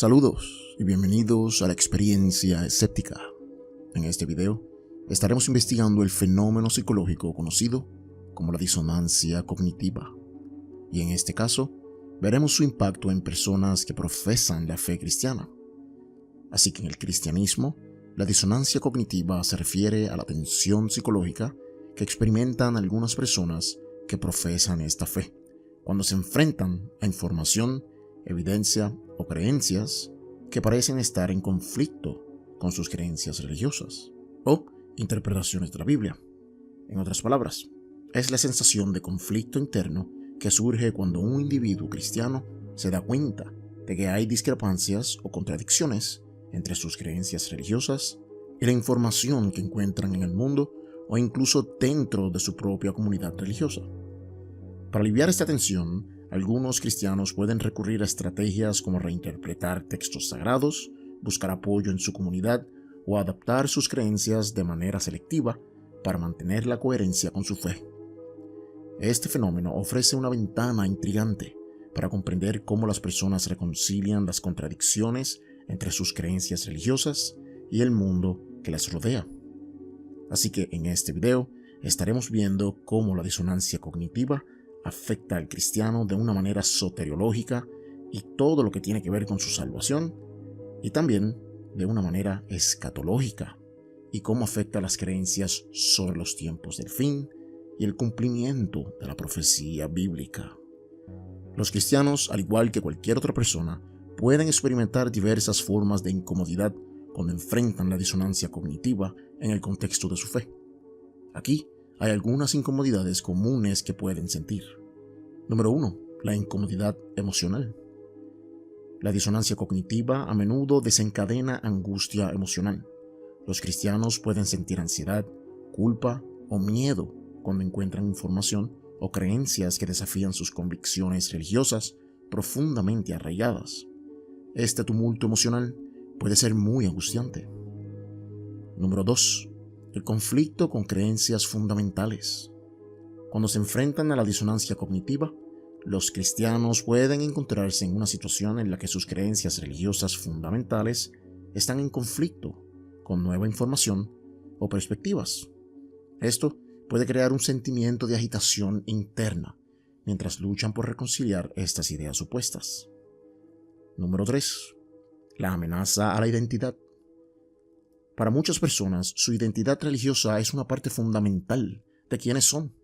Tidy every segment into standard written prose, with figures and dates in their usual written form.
Saludos y bienvenidos a la experiencia escéptica. En este video estaremos investigando el fenómeno psicológico conocido como la disonancia cognitiva. Y en este caso, veremos su impacto en personas que profesan la fe cristiana. Así que en el cristianismo, la disonancia cognitiva se refiere a la tensión psicológica que experimentan algunas personas que profesan esta fe, cuando se enfrentan a información, evidencia o creencias que parecen estar en conflicto con sus creencias religiosas o interpretaciones de la Biblia. En otras palabras, es la sensación de conflicto interno que surge cuando un individuo cristiano se da cuenta de que hay discrepancias o contradicciones entre sus creencias religiosas y la información que encuentran en el mundo o incluso dentro de su propia comunidad religiosa. Para aliviar esta tensión, algunos cristianos pueden recurrir a estrategias como reinterpretar textos sagrados, buscar apoyo en su comunidad o adaptar sus creencias de manera selectiva para mantener la coherencia con su fe. Este fenómeno ofrece una ventana intrigante para comprender cómo las personas reconcilian las contradicciones entre sus creencias religiosas y el mundo que las rodea. Así que en este video estaremos viendo cómo la disonancia cognitiva afecta al cristiano de una manera soteriológica y todo lo que tiene que ver con su salvación, y también de una manera escatológica, y cómo afecta las creencias sobre los tiempos del fin y el cumplimiento de la profecía bíblica. Los cristianos, al igual que cualquier otra persona, pueden experimentar diversas formas de incomodidad cuando enfrentan la disonancia cognitiva en el contexto de su fe. Aquí hay algunas incomodidades comunes que pueden sentir. Número 1. La incomodidad emocional. La disonancia cognitiva a menudo desencadena angustia emocional. Los cristianos pueden sentir ansiedad, culpa o miedo cuando encuentran información o creencias que desafían sus convicciones religiosas profundamente arraigadas. Este tumulto emocional puede ser muy angustiante. Número 2. El conflicto con creencias fundamentales. Cuando se enfrentan a la disonancia cognitiva, los cristianos pueden encontrarse en una situación en la que sus creencias religiosas fundamentales están en conflicto con nueva información o perspectivas. Esto puede crear un sentimiento de agitación interna mientras luchan por reconciliar estas ideas opuestas. Número 3. La amenaza a la identidad. Para muchas personas, su identidad religiosa es una parte fundamental de quiénes son.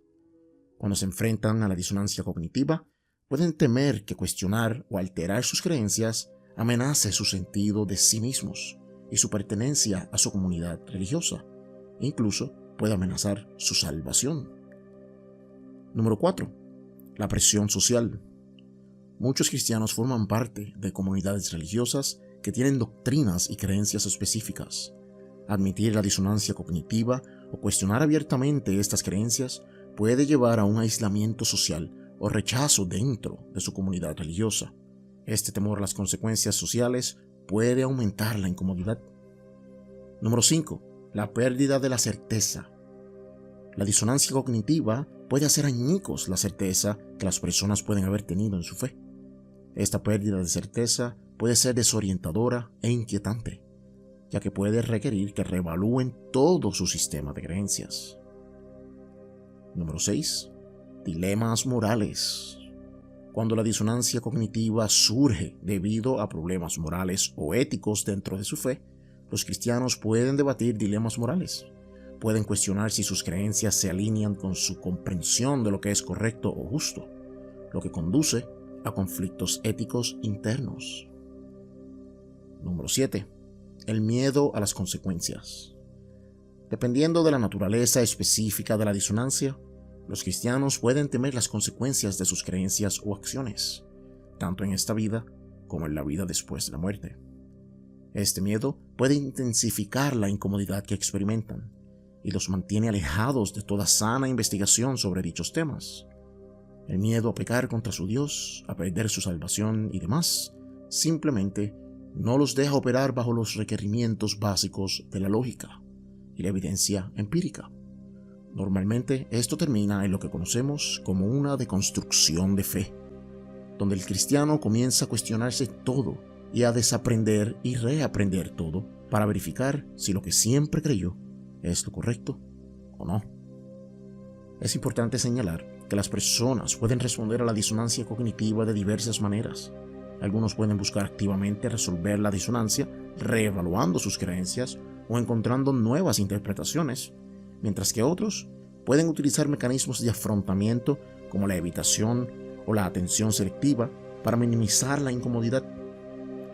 Cuando se enfrentan a la disonancia cognitiva, pueden temer que cuestionar o alterar sus creencias amenace su sentido de sí mismos y su pertenencia a su comunidad religiosa. Incluso puede amenazar su salvación. Número 4. La presión social. Muchos cristianos forman parte de comunidades religiosas que tienen doctrinas y creencias específicas. Admitir la disonancia cognitiva o cuestionar abiertamente estas creencias puede llevar a un aislamiento social o rechazo dentro de su comunidad religiosa. Este temor a las consecuencias sociales puede aumentar la incomodidad. Número 5. La pérdida de la certeza. La disonancia cognitiva puede hacer añicos la certeza que las personas pueden haber tenido en su fe. Esta pérdida de certeza puede ser desorientadora e inquietante, ya que puede requerir que reevalúen todo su sistema de creencias. Número 6. Dilemas morales. Cuando la disonancia cognitiva surge debido a problemas morales o éticos dentro de su fe, los cristianos pueden debatir dilemas morales. Pueden cuestionar si sus creencias se alinean con su comprensión de lo que es correcto o justo, lo que conduce a conflictos éticos internos. Número 7. El miedo a las consecuencias. Dependiendo de la naturaleza específica de la disonancia, los cristianos pueden temer las consecuencias de sus creencias o acciones, tanto en esta vida como en la vida después de la muerte. Este miedo puede intensificar la incomodidad que experimentan y los mantiene alejados de toda sana investigación sobre dichos temas. El miedo a pecar contra su Dios, a perder su salvación y demás, simplemente no los deja operar bajo los requerimientos básicos de la lógica y la evidencia empírica. Normalmente esto termina en lo que conocemos como una deconstrucción de fe, donde el cristiano comienza a cuestionarse todo y a desaprender y reaprender todo para verificar si lo que siempre creyó es lo correcto o no. Es importante señalar que las personas pueden responder a la disonancia cognitiva de diversas maneras. Algunos pueden buscar activamente resolver la disonancia reevaluando sus creencias o encontrando nuevas interpretaciones, mientras que otros pueden utilizar mecanismos de afrontamiento como la evitación o la atención selectiva para minimizar la incomodidad.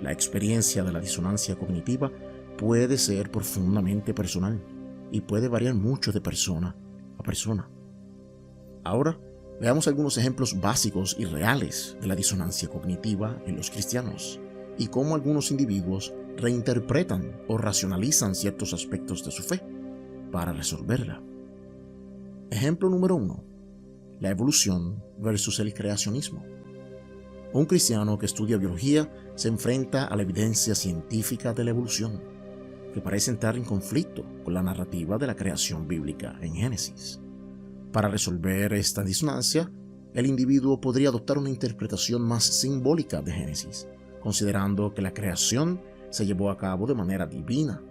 La experiencia de la disonancia cognitiva puede ser profundamente personal y puede variar mucho de persona a persona. Ahora, veamos algunos ejemplos básicos y reales de la disonancia cognitiva en los cristianos y cómo algunos individuos reinterpretan o racionalizan ciertos aspectos de su fe para resolverla. Ejemplo número 1. La evolución versus el creacionismo. Un cristiano que estudia biología se enfrenta a la evidencia científica de la evolución, que parece entrar en conflicto con la narrativa de la creación bíblica en Génesis. Para resolver esta disonancia, el individuo podría adoptar una interpretación más simbólica de Génesis, considerando que la creación se llevó a cabo de manera divina,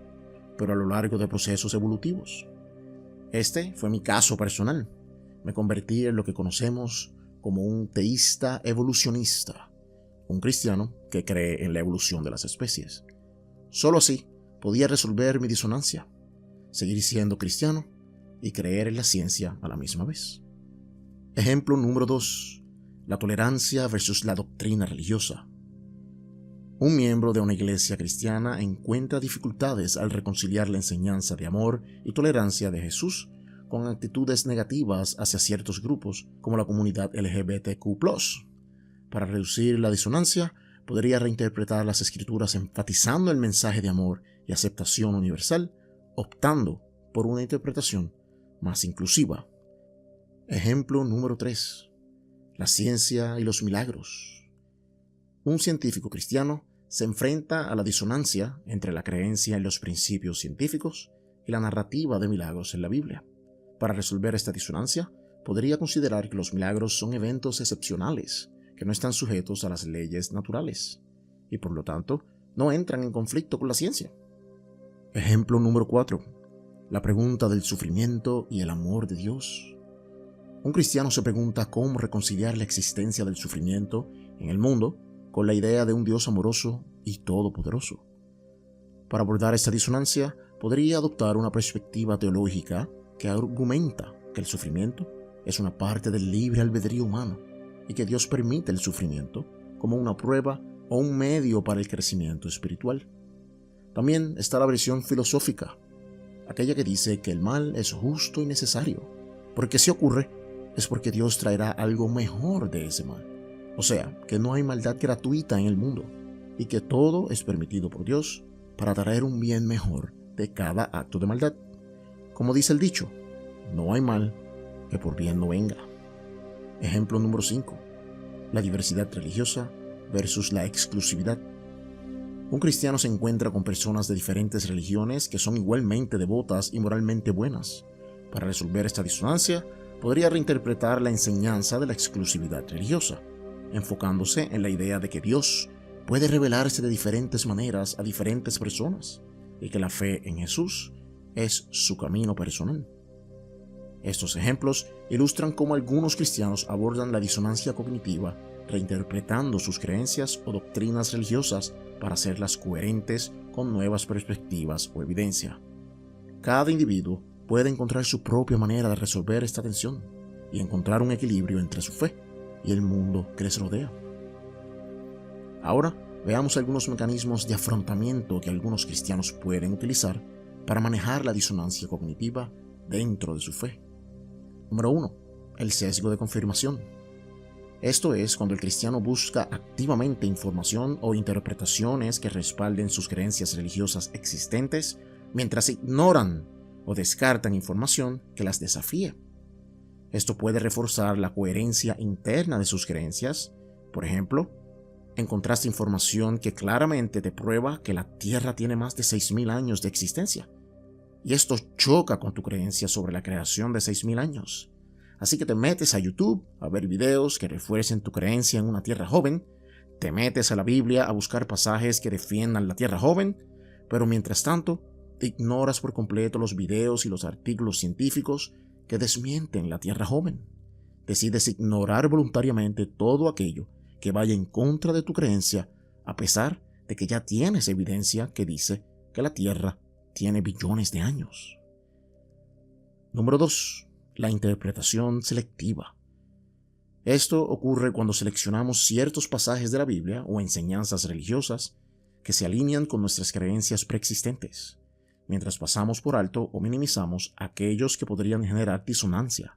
pero a lo largo de procesos evolutivos. Este fue mi caso personal. Me convertí en lo que conocemos como un teísta evolucionista, un cristiano que cree en la evolución de las especies. Solo así podía resolver mi disonancia, seguir siendo cristiano y creer en la ciencia a la misma vez. Ejemplo número 2. La tolerancia versus la doctrina religiosa. Un miembro de una iglesia cristiana encuentra dificultades al reconciliar la enseñanza de amor y tolerancia de Jesús con actitudes negativas hacia ciertos grupos como la comunidad LGBTQ+. Para reducir la disonancia, podría reinterpretar las escrituras enfatizando el mensaje de amor y aceptación universal, optando por una interpretación más inclusiva. Ejemplo número 3. La ciencia y los milagros. Un científico cristiano se enfrenta a la disonancia entre la creencia en los principios científicos y la narrativa de milagros en la Biblia. Para resolver esta disonancia, podría considerar que los milagros son eventos excepcionales que no están sujetos a las leyes naturales y por lo tanto no entran en conflicto con la ciencia. Ejemplo número 4. La pregunta del sufrimiento y el amor de Dios. Un cristiano se pregunta cómo reconciliar la existencia del sufrimiento en el mundo con la idea de un Dios amoroso y todopoderoso. Para abordar esta disonancia, podría adoptar una perspectiva teológica que argumenta que el sufrimiento es una parte del libre albedrío humano y que Dios permite el sufrimiento como una prueba o un medio para el crecimiento espiritual. También está la versión filosófica, aquella que dice que el mal es justo y necesario, porque si ocurre es porque Dios traerá algo mejor de ese mal. O sea, que no hay maldad gratuita en el mundo y que todo es permitido por Dios para traer un bien mejor de cada acto de maldad. Como dice el dicho, no hay mal que por bien no venga. Ejemplo número 5. La diversidad religiosa versus la exclusividad. Un cristiano se encuentra con personas de diferentes religiones que son igualmente devotas y moralmente buenas. Para resolver esta disonancia, podría reinterpretar la enseñanza de la exclusividad religiosa, enfocándose en la idea de que Dios puede revelarse de diferentes maneras a diferentes personas y que la fe en Jesús es su camino personal. Estos ejemplos ilustran cómo algunos cristianos abordan la disonancia cognitiva reinterpretando sus creencias o doctrinas religiosas para hacerlas coherentes con nuevas perspectivas o evidencia. Cada individuo puede encontrar su propia manera de resolver esta tensión y encontrar un equilibrio entre su fe y el mundo que les rodea. Ahora veamos algunos mecanismos de afrontamiento que algunos cristianos pueden utilizar para manejar la disonancia cognitiva dentro de su fe. Número 1. El sesgo de confirmación. Esto es cuando el cristiano busca activamente información o interpretaciones que respalden sus creencias religiosas existentes, mientras ignoran o descartan información que las desafíe. Esto puede reforzar la coherencia interna de sus creencias. Por ejemplo, encontraste información que claramente te prueba que la Tierra tiene más de 6.000 años de existencia. Y esto choca con tu creencia sobre la creación de 6.000 años. Así que te metes a YouTube a ver videos que refuercen tu creencia en una Tierra joven, Te metes a la Biblia a buscar pasajes que defiendan la Tierra joven, pero mientras tanto, ignoras por completo los videos y los artículos científicos que desmienten la Tierra joven. Decides ignorar voluntariamente todo aquello que vaya en contra de tu creencia, a pesar de que ya tienes evidencia que dice que la Tierra tiene billones de años. Número 2. La interpretación selectiva. Esto ocurre cuando seleccionamos ciertos pasajes de la Biblia o enseñanzas religiosas que se alinean con nuestras creencias preexistentes, mientras pasamos por alto o minimizamos aquellos que podrían generar disonancia.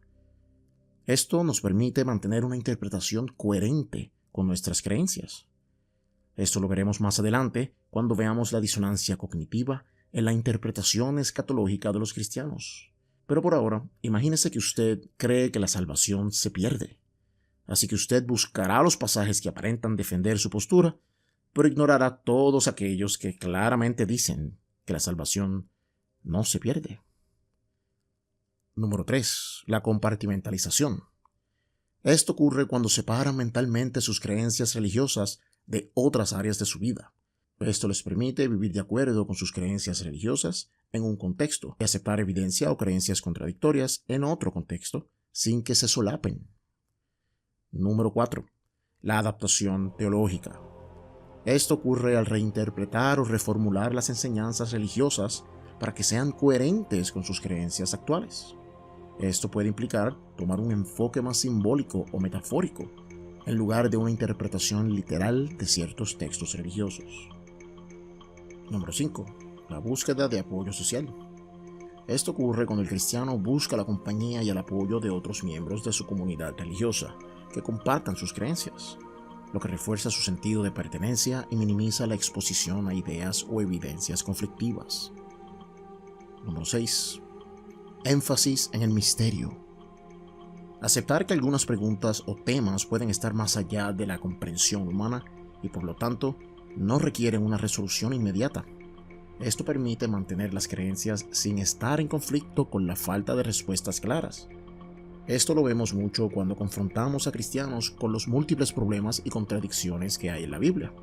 Esto nos permite mantener una interpretación coherente con nuestras creencias. Esto lo veremos más adelante cuando veamos la disonancia cognitiva en la interpretación escatológica de los cristianos. Pero por ahora, imagínese que usted cree que la salvación se pierde. Así que usted buscará los pasajes que aparentan defender su postura, pero ignorará todos aquellos que claramente dicen que la salvación no se pierde. Número 3. La compartimentalización. Esto ocurre cuando separan mentalmente sus creencias religiosas de otras áreas de su vida. Esto les permite vivir de acuerdo con sus creencias religiosas en un contexto y aceptar evidencia o creencias contradictorias en otro contexto sin que se solapen. Número 4. La adaptación teológica. Esto ocurre al reinterpretar o reformular las enseñanzas religiosas para que sean coherentes con sus creencias actuales. Esto puede implicar tomar un enfoque más simbólico o metafórico, en lugar de una interpretación literal de ciertos textos religiosos. Número 5. La búsqueda de apoyo social. Esto ocurre cuando el cristiano busca la compañía y el apoyo de otros miembros de su comunidad religiosa que compartan sus creencias, lo que refuerza su sentido de pertenencia y minimiza la exposición a ideas o evidencias conflictivas. Número 6. Énfasis en el misterio. Aceptar que algunas preguntas o temas pueden estar más allá de la comprensión humana y por lo tanto no requieren una resolución inmediata. Esto permite mantener las creencias sin estar en conflicto con la falta de respuestas claras. Esto lo vemos mucho cuando confrontamos a cristianos con los múltiples problemas y contradicciones que hay en la Biblia.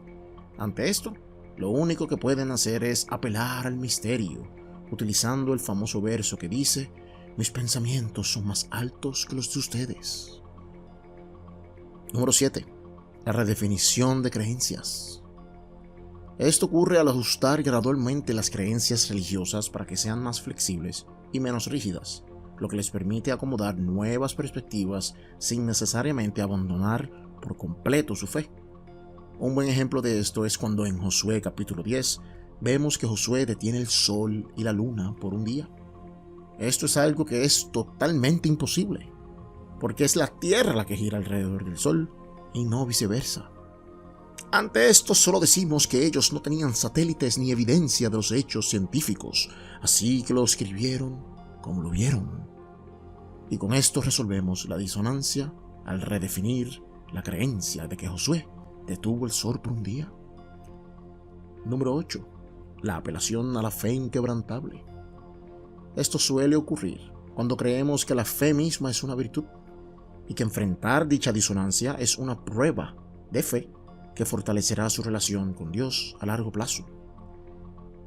Ante esto, lo único que pueden hacer es apelar al misterio, utilizando el famoso verso que dice: mis pensamientos son más altos que los de ustedes. Número 7. La redefinición de creencias. Esto ocurre al ajustar gradualmente las creencias religiosas para que sean más flexibles y menos rígidas, lo que les permite acomodar nuevas perspectivas sin necesariamente abandonar por completo su fe. Un buen ejemplo de esto es cuando en Josué capítulo 10 vemos que Josué detiene el sol y la luna por un día. Esto es algo que es totalmente imposible, porque es la Tierra la que gira alrededor del sol y no viceversa. Ante esto solo decimos que ellos no tenían satélites ni evidencia de los hechos científicos, así que lo escribieron como lo vieron. Y con esto resolvemos la disonancia al redefinir la creencia de que Josué detuvo el sol por un día. Número 8. La apelación a la fe inquebrantable. Esto suele ocurrir cuando creemos que la fe misma es una virtud y que enfrentar dicha disonancia es una prueba de fe que fortalecerá su relación con Dios a largo plazo.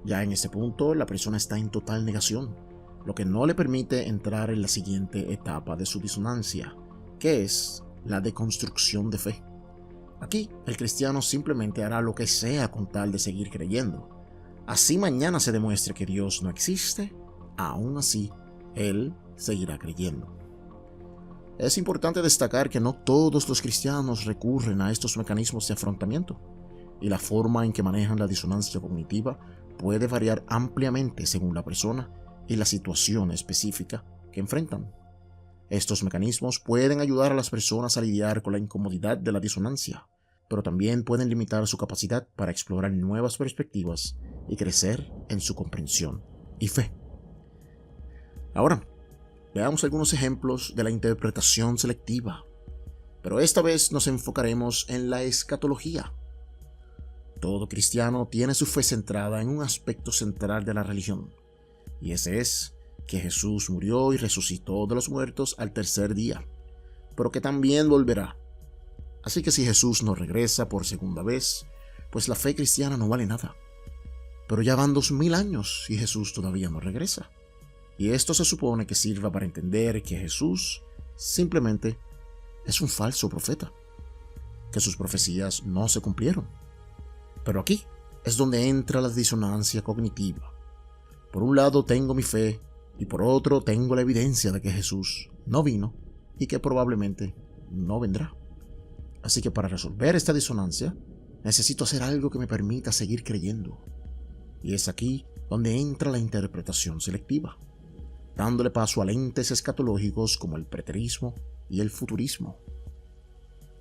Ya en este punto, la persona está en total negación, lo que no le permite entrar en la siguiente etapa de su disonancia, que es la deconstrucción de fe. Aquí, el cristiano simplemente hará lo que sea con tal de seguir creyendo. Así mañana se demuestre que Dios no existe, aún así, él seguirá creyendo. Es importante destacar que no todos los cristianos recurren a estos mecanismos de afrontamiento, y la forma en que manejan la disonancia cognitiva puede variar ampliamente según la persona y la situación específica que enfrentan. Estos mecanismos pueden ayudar a las personas a lidiar con la incomodidad de la disonancia, pero también pueden limitar su capacidad para explorar nuevas perspectivas y crecer en su comprensión y fe. Ahora, veamos algunos ejemplos de la interpretación selectiva, pero esta vez nos enfocaremos en la escatología. Todo cristiano tiene su fe centrada en un aspecto central de la religión, y ese es que Jesús murió y resucitó de los muertos al tercer día, pero que también volverá. Así que si Jesús no regresa por segunda vez, pues la fe cristiana no vale nada. Pero ya van 2000 años y Jesús todavía no regresa. Y esto se supone que sirva para entender que Jesús simplemente es un falso profeta, que sus profecías no se cumplieron. Pero aquí es donde entra la disonancia cognitiva. Por un lado tengo mi fe y por otro tengo la evidencia de que Jesús no vino y que probablemente no vendrá. Así que para resolver esta disonancia necesito hacer algo que me permita seguir creyendo. Y es aquí donde entra la interpretación selectiva, dándole paso a lentes escatológicos como el preterismo y el futurismo.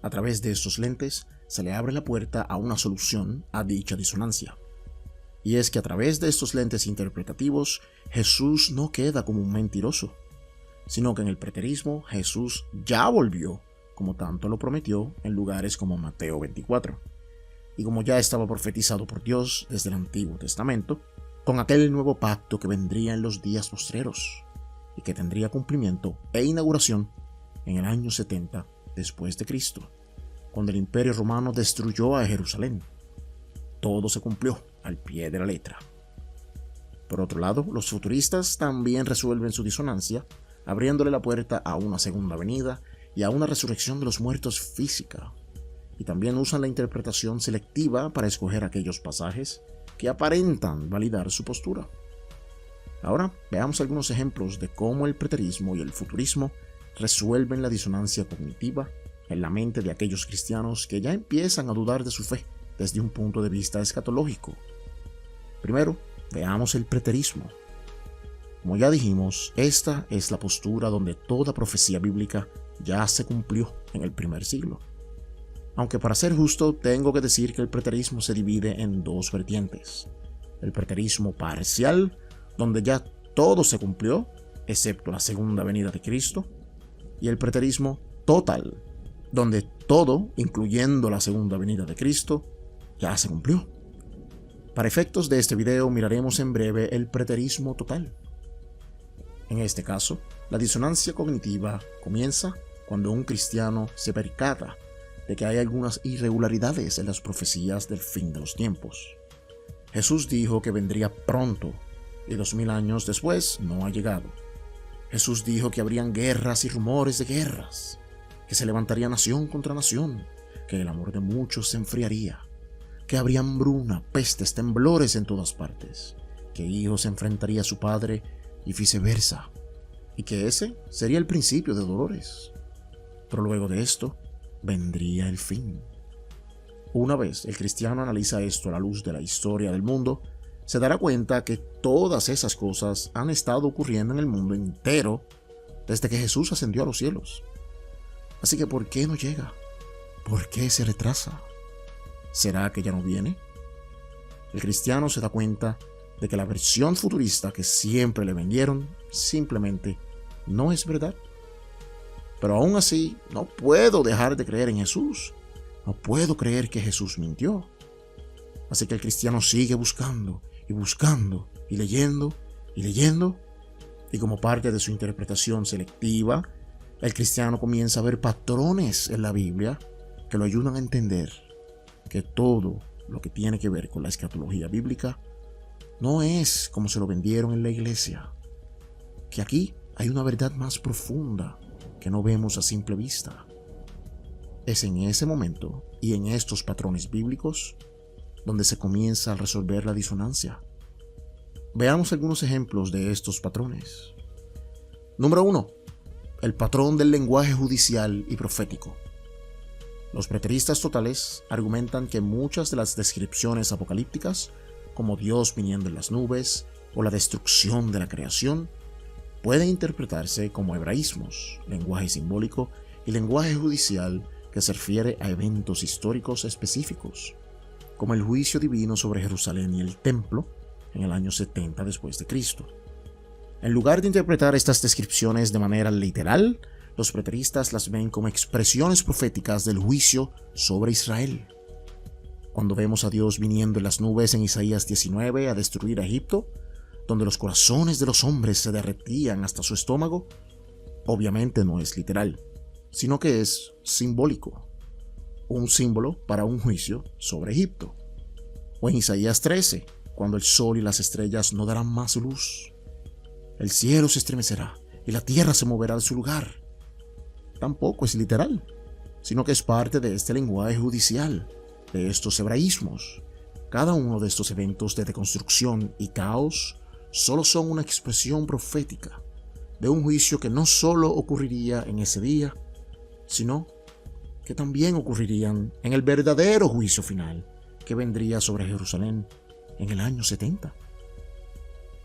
A través de estos lentes se le abre la puerta a una solución a dicha disonancia. Y es que a través de estos lentes interpretativos, Jesús no queda como un mentiroso, sino que en el preterismo Jesús ya volvió, como tanto lo prometió en lugares como Mateo 24. Y como ya estaba profetizado por Dios desde el Antiguo Testamento, con aquel nuevo pacto que vendría en los días postreros y que tendría cumplimiento e inauguración en el año 70 después de Cristo, cuando el Imperio Romano destruyó a Jerusalén. Todo se cumplió al pie de la letra. Por otro lado, los futuristas también resuelven su disonancia, abriéndole la puerta a una segunda venida y a una resurrección de los muertos física. Y también usan la interpretación selectiva para escoger aquellos pasajes que aparentan validar su postura. Ahora veamos algunos ejemplos de cómo el preterismo y el futurismo resuelven la disonancia cognitiva en la mente de aquellos cristianos que ya empiezan a dudar de su fe desde un punto de vista escatológico. Primero, veamos el preterismo. Como ya dijimos, esta es la postura donde toda profecía bíblica ya se cumplió en el primer siglo. Aunque para ser justo, tengo que decir que el preterismo se divide en dos vertientes. El preterismo parcial, donde ya todo se cumplió, excepto la segunda venida de Cristo, y el preterismo total, donde todo, incluyendo la segunda venida de Cristo, ya se cumplió. Para efectos de este video miraremos en breve el preterismo total. En este caso, la disonancia cognitiva comienza cuando un cristiano se percata de que hay algunas irregularidades en las profecías del fin de los tiempos. Jesús dijo que vendría pronto y 2000 años después no ha llegado. Jesús dijo que habrían guerras y rumores de guerras, que se levantaría nación contra nación, que el amor de muchos se enfriaría, que habría hambruna, pestes, temblores en todas partes, que hijo se enfrentaría a su padre y viceversa, y que ese sería el principio de dolores. Pero luego de esto, vendría el fin. Una vez el cristiano analiza esto a la luz de la historia del mundo, se dará cuenta que todas esas cosas han estado ocurriendo en el mundo entero desde que Jesús ascendió a los cielos. Así que ¿por qué no llega? ¿Por qué se retrasa? ¿Será que ya no viene? El cristiano se da cuenta de que la versión futurista que siempre le vendieron simplemente no es verdad. Pero aún así, no puedo dejar de creer en Jesús. No puedo creer que Jesús mintió. Así que el cristiano sigue buscando y buscando y leyendo y leyendo. Y como parte de su interpretación selectiva, el cristiano comienza a ver patrones en la Biblia que lo ayudan a entender que todo lo que tiene que ver con la escatología bíblica no es como se lo vendieron en la iglesia. Que aquí hay una verdad más profunda que no vemos a simple vista. Es en ese momento y en estos patrones bíblicos donde se comienza a resolver la disonancia. Veamos algunos ejemplos de estos patrones. Número 1. El patrón del lenguaje judicial y profético. Los preteristas totales argumentan que muchas de las descripciones apocalípticas, como Dios viniendo en las nubes o la destrucción de la creación, pueden interpretarse como hebraísmos, lenguaje simbólico y lenguaje judicial que se refiere a eventos históricos específicos, como el juicio divino sobre Jerusalén y el templo en el año 70 después de Cristo. En lugar de interpretar estas descripciones de manera literal, los preteristas las ven como expresiones proféticas del juicio sobre Israel. Cuando vemos a Dios viniendo en las nubes en Isaías 19 a destruir a Egipto, donde los corazones de los hombres se derretían hasta su estómago, obviamente no es literal, sino que es simbólico. un símbolo para un juicio sobre Egipto. O en Isaías 13, cuando el sol y las estrellas no darán más su luz. El cielo se estremecerá y la tierra se moverá de su lugar. Tampoco es literal, sino que es parte de este lenguaje judicial, de estos hebraísmos. Cada uno de estos eventos de deconstrucción y caos solo son una expresión profética de un juicio que no solo ocurriría en ese día, sino que también ocurrirían en el verdadero juicio final que vendría sobre Jerusalén en el año 70.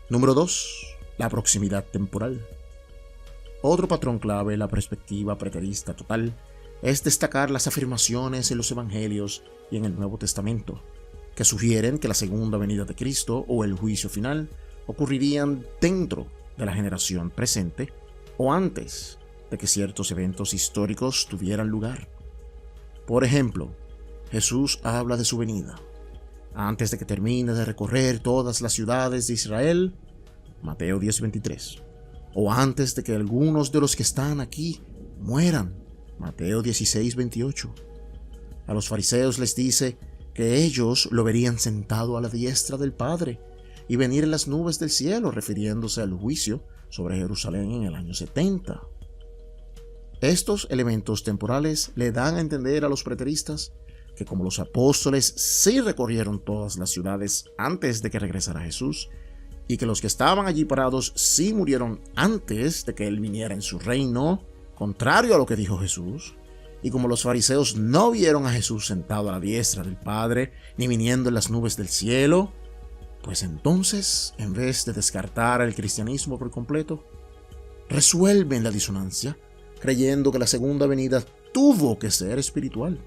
Número 2. La proximidad temporal. Otro patrón clave en la perspectiva preterista total es destacar las afirmaciones en los Evangelios y en el Nuevo Testamento, que sugieren que la segunda venida de Cristo o el juicio final ocurrirían dentro de la generación presente o antes de que ciertos eventos históricos tuvieran lugar. Por ejemplo, Jesús habla de su venida antes de que termine de recorrer todas las ciudades de Israel, Mateo 10:23, o antes de que algunos de los que están aquí mueran, Mateo 16:28. A los fariseos les dice que ellos lo verían sentado a la diestra del Padre y venir en las nubes del cielo, refiriéndose al juicio sobre Jerusalén en el año 70. Estos elementos temporales le dan a entender a los preteristas que como los apóstoles sí recorrieron todas las ciudades antes de que regresara Jesús, y que los que estaban allí parados sí murieron antes de que Él viniera en su reino, contrario a lo que dijo Jesús, y como los fariseos no vieron a Jesús sentado a la diestra del Padre, ni viniendo en las nubes del cielo, pues entonces, en vez de descartar el cristianismo por completo, resuelven la disonancia, creyendo que la segunda venida tuvo que ser espiritual,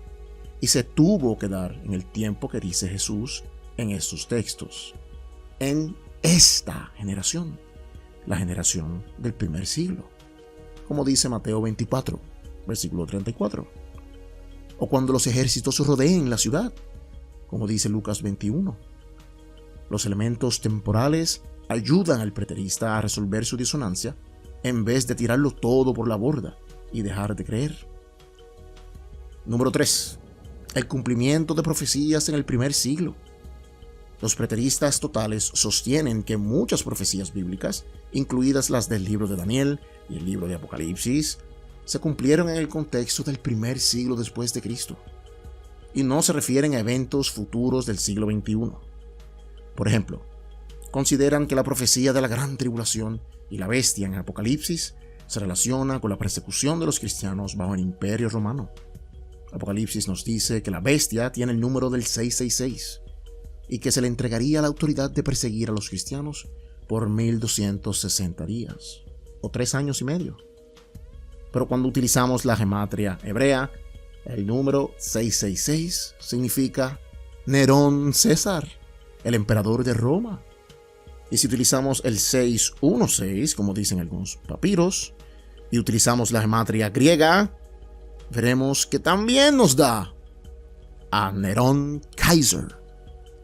y se tuvo que dar en el tiempo que dice Jesús en estos textos, en esta generación, la generación del primer siglo, como dice Mateo 24, versículo 34, o cuando los ejércitos rodeen la ciudad, como dice Lucas 21. Los elementos temporales ayudan al preterista a resolver su disonancia en vez de tirarlo todo por la borda y dejar de creer. Número 3. El cumplimiento de profecías en el primer siglo. Los preteristas totales sostienen que muchas profecías bíblicas, incluidas las del libro de Daniel y el libro de Apocalipsis, se cumplieron en el contexto del primer siglo después de Cristo, y no se refieren a eventos futuros del siglo XXI. Por ejemplo, consideran que la profecía de la gran tribulación y la bestia en Apocalipsis se relaciona con la persecución de los cristianos bajo el Imperio Romano. Apocalipsis nos dice que la bestia tiene el número del 666 y que se le entregaría la autoridad de perseguir a los cristianos por 1260 días, o 3 años y medio. Pero cuando utilizamos la gematria hebrea, el número 666 significa Nerón César, el emperador de Roma. Y si utilizamos el 616, como dicen algunos papiros, y utilizamos la gematria griega, veremos que también nos da a Nerón Kaiser,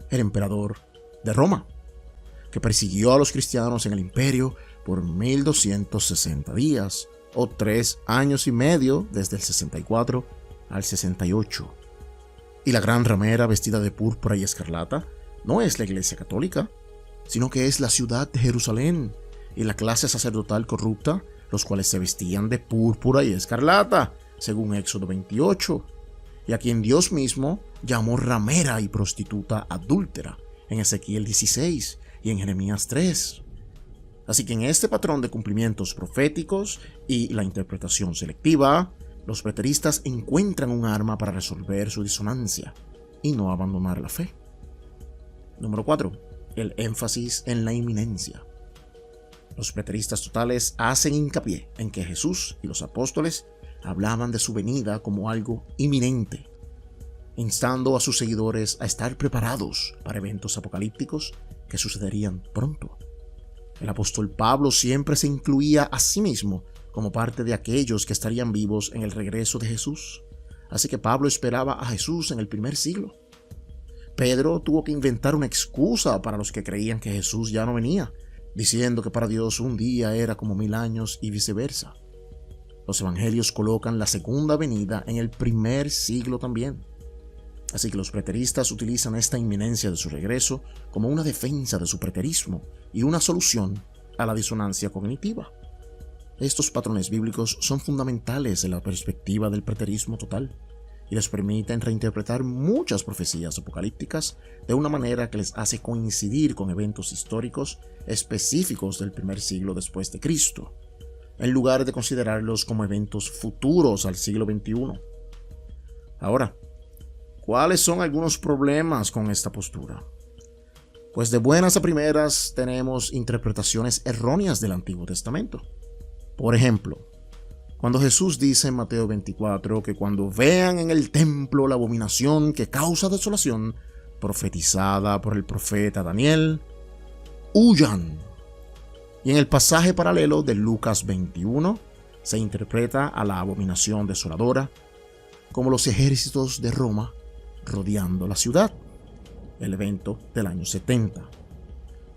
el emperador de Roma, que persiguió a los cristianos en el imperio por 1260 días, o 3 años y medio desde el 64 al 68. Y la gran ramera vestida de púrpura y escarlata no es la Iglesia Católica, sino que es la ciudad de Jerusalén y la clase sacerdotal corrupta, los cuales se vestían de púrpura y escarlata, según Éxodo 28, y a quien Dios mismo llamó ramera y prostituta adúltera en Ezequiel 16 y en Jeremías 3. Así que en este patrón de cumplimientos proféticos y la interpretación selectiva, los preteristas encuentran un arma para resolver su disonancia y no abandonar la fe. Número 4. El énfasis en la inminencia. Los preteristas totales hacen hincapié en que Jesús y los apóstoles hablaban de su venida como algo inminente, instando a sus seguidores a estar preparados para eventos apocalípticos que sucederían pronto. El apóstol Pablo siempre se incluía a sí mismo como parte de aquellos que estarían vivos en el regreso de Jesús, así que Pablo esperaba a Jesús en el primer siglo. Pedro tuvo que inventar una excusa para los que creían que Jesús ya no venía, diciendo que para Dios un día era como 1000 años y viceversa. Los evangelios colocan la segunda venida en el primer siglo también. Así que los preteristas utilizan esta inminencia de su regreso como una defensa de su preterismo y una solución a la disonancia cognitiva. Estos patrones bíblicos son fundamentales en la perspectiva del preterismo total y les permiten reinterpretar muchas profecías apocalípticas de una manera que les hace coincidir con eventos históricos específicos del primer siglo después de Cristo, en lugar de considerarlos como eventos futuros al siglo XXI. Ahora, ¿cuáles son algunos problemas con esta postura? Pues de buenas a primeras tenemos interpretaciones erróneas del Antiguo Testamento. Por ejemplo, cuando Jesús dice en Mateo 24 que cuando vean en el templo la abominación que causa desolación, profetizada por el profeta Daniel, huyan. Y en el pasaje paralelo de Lucas 21 se interpreta a la abominación desoladora como los ejércitos de Roma rodeando la ciudad, el evento del año 70.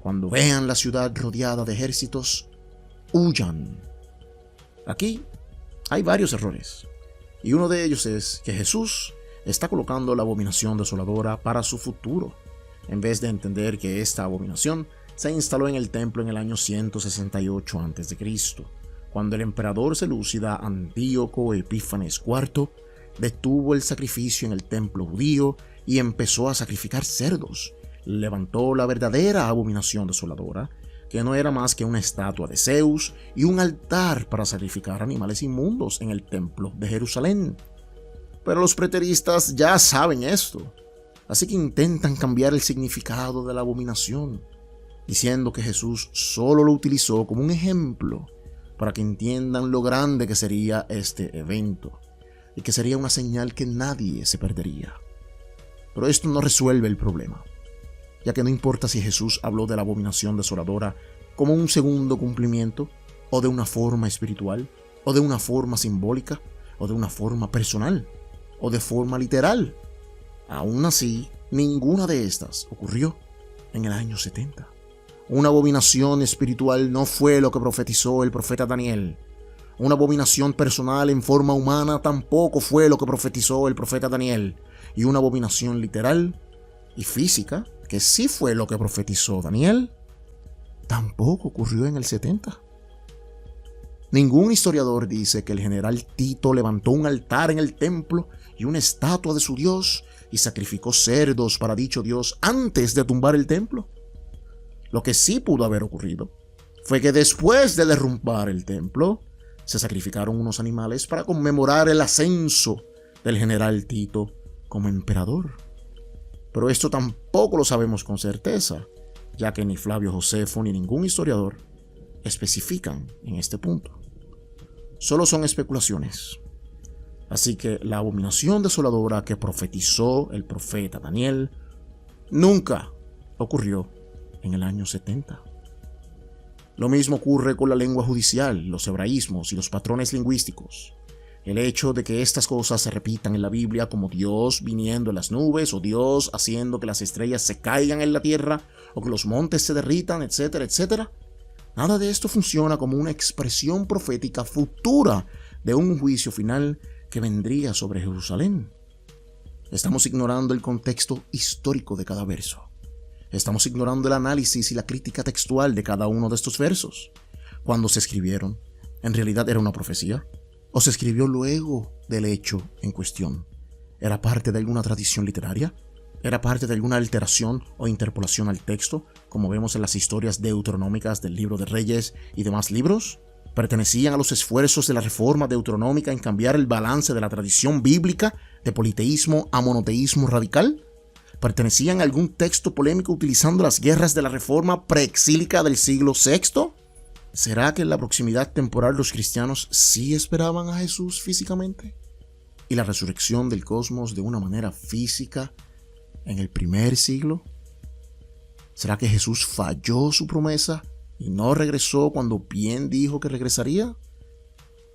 Cuando vean la ciudad rodeada de ejércitos, huyan. Aquí hay varios errores, y uno de ellos es que Jesús está colocando la abominación desoladora para su futuro, en vez de entender que esta abominación se instaló en el templo en el año 168 a.C., cuando el emperador selúcida Antíoco Epífanes IV detuvo el sacrificio en el templo judío y empezó a sacrificar cerdos. Levantó la verdadera abominación desoladora, que no era más que una estatua de Zeus y un altar para sacrificar animales inmundos en el templo de Jerusalén. Pero los preteristas ya saben esto, así que intentan cambiar el significado de la abominación, diciendo que Jesús solo lo utilizó como un ejemplo para que entiendan lo grande que sería este evento y que sería una señal que nadie se perdería. Pero esto no resuelve el problema, ya que no importa si Jesús habló de la abominación desoladora como un segundo cumplimiento, o de una forma espiritual, o de una forma simbólica, o de una forma personal, o de forma literal. Aún así, ninguna de estas ocurrió en el año 70. Una abominación espiritual no fue lo que profetizó el profeta Daniel. Una abominación personal en forma humana tampoco fue lo que profetizó el profeta Daniel. Y una abominación literal y física, que sí fue lo que profetizó Daniel, tampoco ocurrió en el 70. Ningún historiador dice que el general Tito levantó un altar en el templo y una estatua de su dios y sacrificó cerdos para dicho dios antes de tumbar el templo. Lo que sí pudo haber ocurrido fue que después de derrumbar el templo, se sacrificaron unos animales para conmemorar el ascenso del general Tito como emperador. Pero esto tampoco lo sabemos con certeza, ya que ni Flavio Josefo ni ningún historiador especifican en este punto. Solo son especulaciones. Así que la abominación desoladora que profetizó el profeta Daniel nunca ocurrió en el año 70. Lo mismo ocurre con la lengua judicial, los hebraísmos y los patrones lingüísticos. El hecho de que estas cosas se repitan en la Biblia como Dios viniendo en las nubes, o Dios haciendo que las estrellas se caigan en la tierra, o que los montes se derritan, etcétera, etcétera, nada de esto funciona como una expresión profética futura de un juicio final que vendría sobre Jerusalén. Estamos ignorando el contexto histórico de cada verso. Estamos ignorando el análisis y la crítica textual de cada uno de estos versos. ¿Cuándo se escribieron? ¿En realidad era una profecía? ¿O se escribió luego del hecho en cuestión? ¿Era parte de alguna tradición literaria? ¿Era parte de alguna alteración o interpolación al texto, como vemos en las historias deuteronómicas del libro de Reyes y demás libros? ¿Pertenecían a los esfuerzos de la reforma deuteronómica en cambiar el balance de la tradición bíblica de politeísmo a monoteísmo radical? ¿Pertenecían a algún texto polémico utilizando las guerras de la reforma preexílica del siglo VI? ¿Será que en la proximidad temporal los cristianos sí esperaban a Jesús físicamente? ¿Y la resurrección del cosmos de una manera física en el primer siglo? ¿Será que Jesús falló su promesa y no regresó cuando bien dijo que regresaría?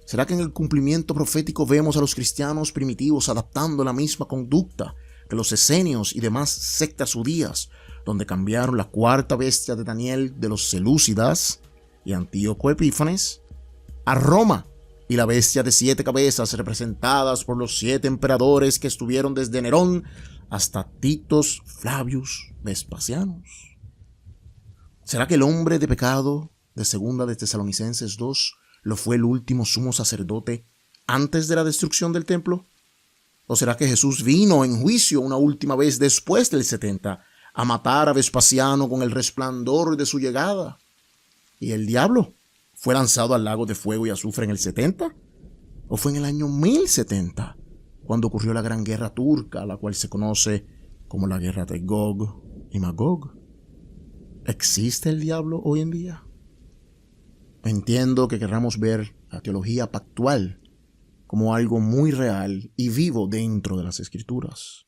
¿Será que en el cumplimiento profético vemos a los cristianos primitivos adaptando la misma conducta que los esenios y demás sectas judías, donde cambiaron la cuarta bestia de Daniel de los selúcidas y Antíoco Epífanes a Roma y la bestia de 7 cabezas, representadas por los 7 emperadores que estuvieron desde Nerón hasta Titus Flavius Vespasianus. ¿Será que el hombre de pecado de segunda de Tesalonicenses 2 lo fue el último sumo sacerdote antes de la destrucción del templo? ¿O será que Jesús vino en juicio una última vez después del 70 a matar a Vespasiano con el resplandor de su llegada? ¿Y el diablo fue lanzado al lago de fuego y azufre en el 70? ¿O fue en el año 1070, cuando ocurrió la gran guerra turca, la cual se conoce como la guerra de Gog y Magog? ¿Existe el diablo hoy en día? Entiendo que querramos ver la teología pactual como algo muy real y vivo dentro de las Escrituras.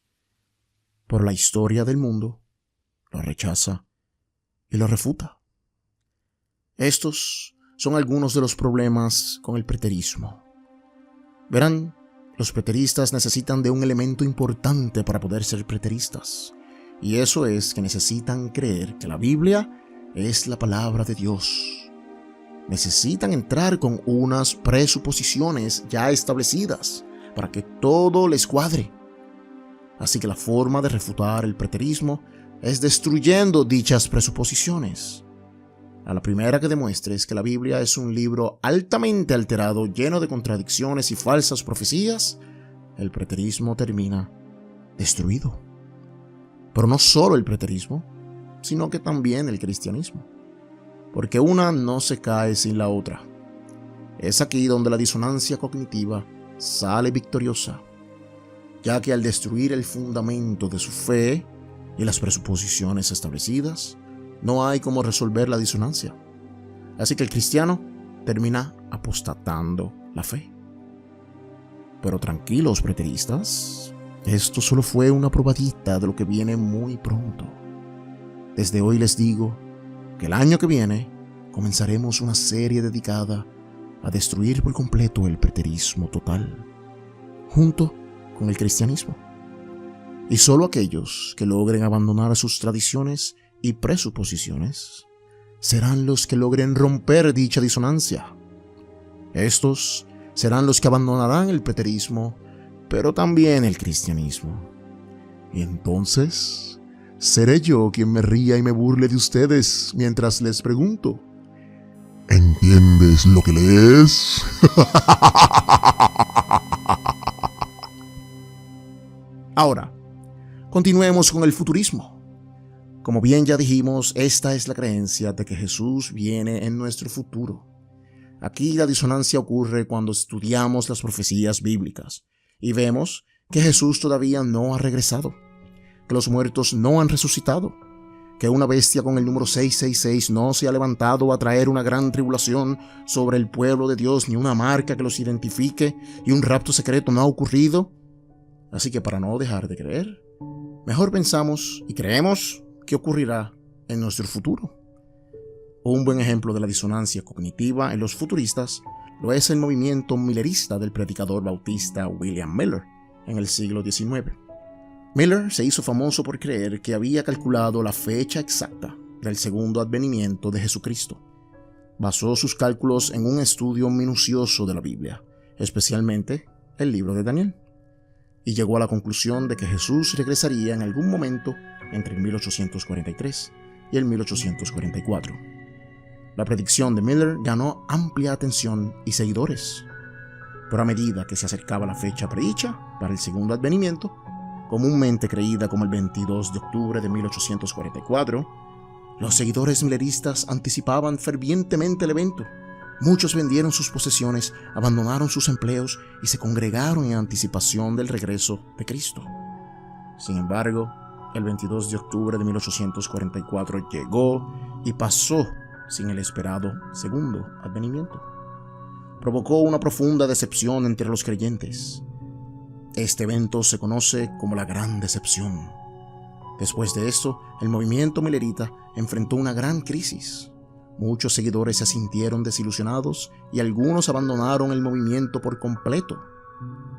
Pero la historia del mundo lo rechaza y lo refuta. Estos son algunos de los problemas con el preterismo. Verán, los preteristas necesitan de un elemento importante para poder ser preteristas, y eso es que necesitan creer que la Biblia es la palabra de Dios. Necesitan entrar con unas presuposiciones ya establecidas para que todo les cuadre. Así que la forma de refutar el preterismo es destruyendo dichas presuposiciones. A la primera que demuestres que la Biblia es un libro altamente alterado, lleno de contradicciones y falsas profecías, el preterismo termina destruido. Pero no solo el preterismo, sino que también el cristianismo. Porque una no se cae sin la otra. Es aquí donde la disonancia cognitiva sale victoriosa, ya que al destruir el fundamento de su fe y las presuposiciones establecidas, no hay cómo resolver la disonancia. Así que el cristiano termina apostatando la fe. Pero tranquilos, preteristas, esto solo fue una probadita de lo que viene muy pronto. Desde hoy les digo que el año que viene comenzaremos una serie dedicada a destruir por completo el preterismo total, junto con el cristianismo. Y solo aquellos que logren abandonar sus tradiciones y presuposiciones serán los que logren romper dicha disonancia. Estos serán los que abandonarán el preterismo, pero también el cristianismo. Y entonces seré yo quien me ría y me burle de ustedes mientras les pregunto: ¿entiendes lo que lees? Ahora, continuemos con el futurismo. Como bien ya dijimos, esta es la creencia de que Jesús viene en nuestro futuro. Aquí la disonancia ocurre cuando estudiamos las profecías bíblicas y vemos que Jesús todavía no ha regresado, que los muertos no han resucitado, que una bestia con el número 666 no se ha levantado a traer una gran tribulación sobre el pueblo de Dios, ni una marca que los identifique, y un rapto secreto no ha ocurrido. Así que para no dejar de creer, mejor pensamos y creemos que ocurrirá en nuestro futuro. Un buen ejemplo de la disonancia cognitiva en los futuristas lo es el movimiento millerista del predicador bautista William Miller en el siglo XIX. Miller se hizo famoso por creer que había calculado la fecha exacta del segundo advenimiento de Jesucristo. Basó sus cálculos en un estudio minucioso de la Biblia, especialmente el libro de Daniel, y llegó a la conclusión de que Jesús regresaría en algún momento entre el 1843 y el 1844. La predicción de Miller ganó amplia atención y seguidores, pero a medida que se acercaba la fecha predicha para el segundo advenimiento, comúnmente creída como el 22 de octubre de 1844, los seguidores milleristas anticipaban fervientemente el evento. Muchos vendieron sus posesiones, abandonaron sus empleos y se congregaron en anticipación del regreso de Cristo. Sin embargo, el 22 de octubre de 1844 llegó y pasó sin el esperado segundo advenimiento. Provocó una profunda decepción entre los creyentes. Este evento se conoce como la Gran Decepción. Después de esto, el movimiento millerita enfrentó una gran crisis. Muchos seguidores se sintieron desilusionados y algunos abandonaron el movimiento por completo.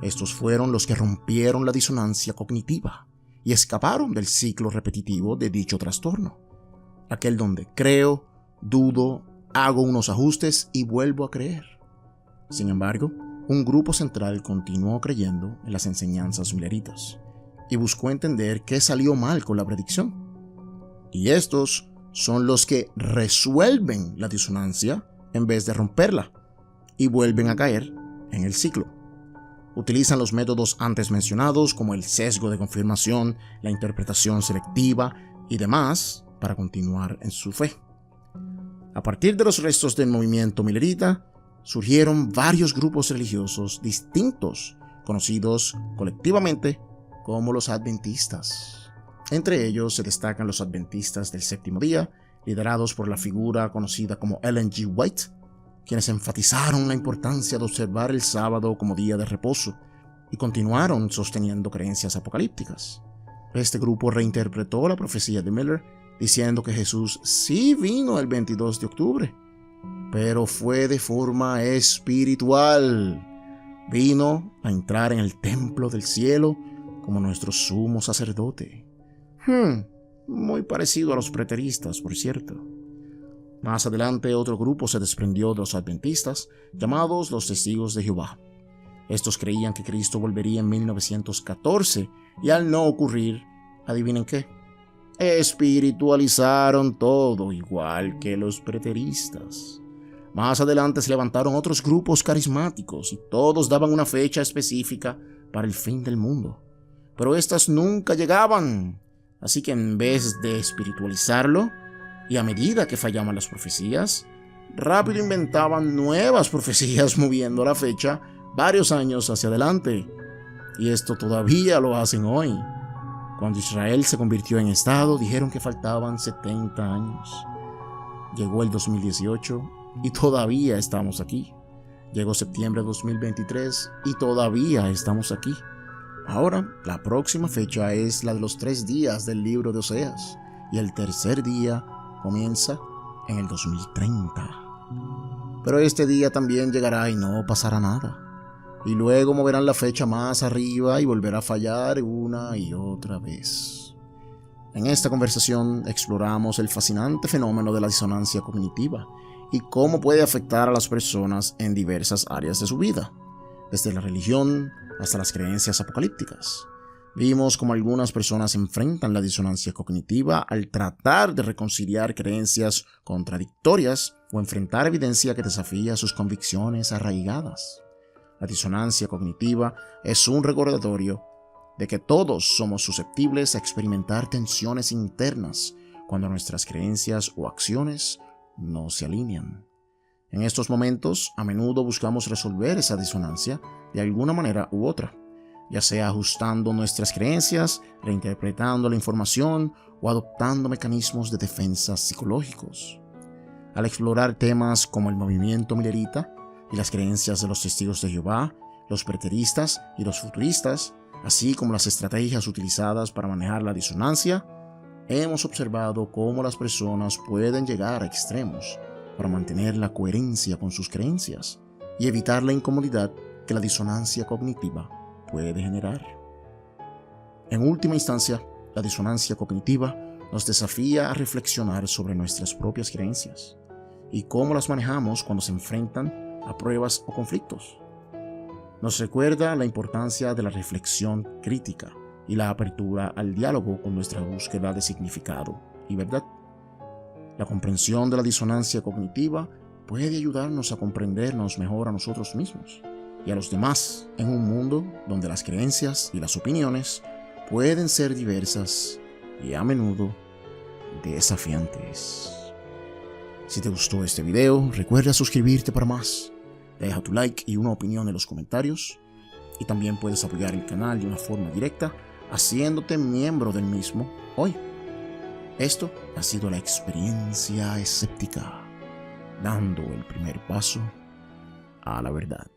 Estos fueron los que rompieron la disonancia cognitiva y escaparon del ciclo repetitivo de dicho trastorno, aquel donde creo, dudo, hago unos ajustes y vuelvo a creer. Sin embargo, un grupo central continuó creyendo en las enseñanzas milleritas y buscó entender qué salió mal con la predicción. Y estos son los que resuelven la disonancia en vez de romperla y vuelven a caer en el ciclo. Utilizan los métodos antes mencionados como el sesgo de confirmación, la interpretación selectiva y demás para continuar en su fe. A partir de los restos del movimiento millerita, surgieron varios grupos religiosos distintos, conocidos colectivamente como los adventistas. Entre ellos se destacan los adventistas del séptimo día, liderados por la figura conocida como Ellen G. White, quienes enfatizaron la importancia de observar el sábado como día de reposo y continuaron sosteniendo creencias apocalípticas. Este grupo reinterpretó la profecía de Miller, diciendo que Jesús sí vino el 22 de octubre, pero fue de forma espiritual. Vino a entrar en el templo del cielo como nuestro sumo sacerdote. Muy parecido a los preteristas, por cierto. Más adelante, otro grupo se desprendió de los adventistas, llamados los Testigos de Jehová. Estos creían que Cristo volvería en 1914 y al no ocurrir, ¿adivinen qué? Espiritualizaron todo, igual que los preteristas. Más adelante se levantaron otros grupos carismáticos y todos daban una fecha específica para el fin del mundo. Pero estas nunca llegaban, así que en vez de espiritualizarlo, y a medida que fallaban las profecías, rápido inventaban nuevas profecías moviendo la fecha varios años hacia adelante. Y esto todavía lo hacen hoy. Cuando Israel se convirtió en Estado, dijeron que faltaban 70 años. Llegó el 2018 y todavía estamos aquí. Llegó septiembre de 2023 y todavía estamos aquí. Ahora, la próxima fecha es la de los 3 días del libro de Oseas y el tercer día comienza en el 2030. Pero este día también llegará y no pasará nada. Y luego moverán la fecha más arriba y volverá a fallar una y otra vez. En esta conversación exploramos el fascinante fenómeno de la disonancia cognitiva y cómo puede afectar a las personas en diversas áreas de su vida, desde la religión hasta las creencias apocalípticas. Vimos cómo algunas personas enfrentan la disonancia cognitiva al tratar de reconciliar creencias contradictorias o enfrentar evidencia que desafía sus convicciones arraigadas. La disonancia cognitiva es un recordatorio de que todos somos susceptibles a experimentar tensiones internas cuando nuestras creencias o acciones no se alinean. En estos momentos, a menudo buscamos resolver esa disonancia de alguna manera u otra, ya sea ajustando nuestras creencias, reinterpretando la información o adoptando mecanismos de defensa psicológicos. Al explorar temas como el movimiento millerita y las creencias de los Testigos de Jehová, los preteristas y los futuristas, así como las estrategias utilizadas para manejar la disonancia, hemos observado cómo las personas pueden llegar a extremos para mantener la coherencia con sus creencias y evitar la incomodidad que la disonancia cognitiva puede generar. En última instancia, la disonancia cognitiva nos desafía a reflexionar sobre nuestras propias creencias y cómo las manejamos cuando se enfrentan a pruebas o conflictos. Nos recuerda la importancia de la reflexión crítica y la apertura al diálogo con nuestra búsqueda de significado y verdad. La comprensión de la disonancia cognitiva puede ayudarnos a comprendernos mejor a nosotros mismos y a los demás en un mundo donde las creencias y las opiniones pueden ser diversas y a menudo desafiantes. Si te gustó este video, recuerda suscribirte para más. Deja tu like y una opinión en los comentarios. Y también puedes apoyar el canal de una forma directa haciéndote miembro del mismo hoy. Esto ha sido la experiencia escéptica, dando el primer paso a la verdad.